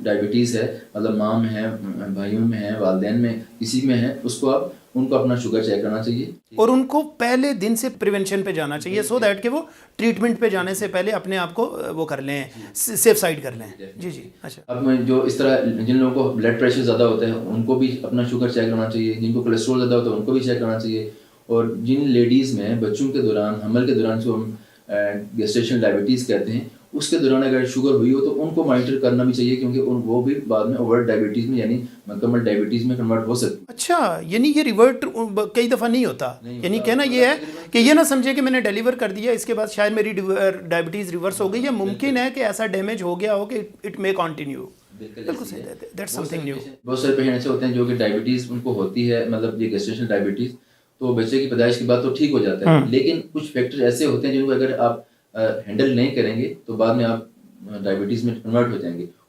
Diabetes है, मतलब माँ में है, भाइयों में है, वालिदैन में, किसी में है, उसको आप उनको अपना शुगर चेक करना चाहिए। और उनको पहले दिन से प्रिवेंशन पे जाना चाहिए, सो दैट कि वो ट्रीटमेंट पे जाने से पहले अपने आप को वो कर लें, सेफ साइड कर लें। जी जी, अच्छा। अब मैं जो इस तरह जिन लोगों को ब्लड प्रेशर ज़्यादा होता है उनको भी अपना शुगर चेक करना चाहिए, जिनको कोलेस्ट्रॉल ज़्यादा होता है उनको भी चेक करना चाहिए। और जिन लेडीज़ में बच्चों के दौरान, हमल के दौरान, जो हम गेस्टेशनल डायबिटीज़ कहते हैं, उसके दौरान अगर शुगर हुई हो तो उनको मॉनिटर करना भी चाहिए, क्योंकि वो भी बाद में ओवर डायबिटीज़ में यानी मुकम्मल डायबिटीज़ में कन्वर्ट हो सकती है। अच्छा, यानी ये रिवर्ट कई दफ़ा नहीं होता, यानी कहना ये है कि ये ना समझे कि मैंने डिलीवर कर दिया, इसके बाद शायद मेरी डायबिटीज़ रिवर्स हो गई, या मुमकिन है कि ऐसा डैमेज हो गया हो कि इट मे कंटिन्यू। बिल्कुल सही, दैट्स समथिंग न्यू। बहुत सारे पेशेंट ऐसे होते हैं जो कि डायबिटीज़ उनको होती है, मतलब ये गेस्टेशनल डायबिटीज़, तो बच्चे की पैदाइश के बाद तो ठीक हो जाता है, लेकिन कुछ फैक्टर ऐसे होते हैं जिनको अगर आप हैंडल नहीं करेंगे तो बाद में आप डायबिटीज़ में कन्वर्ट हो जाएंगे।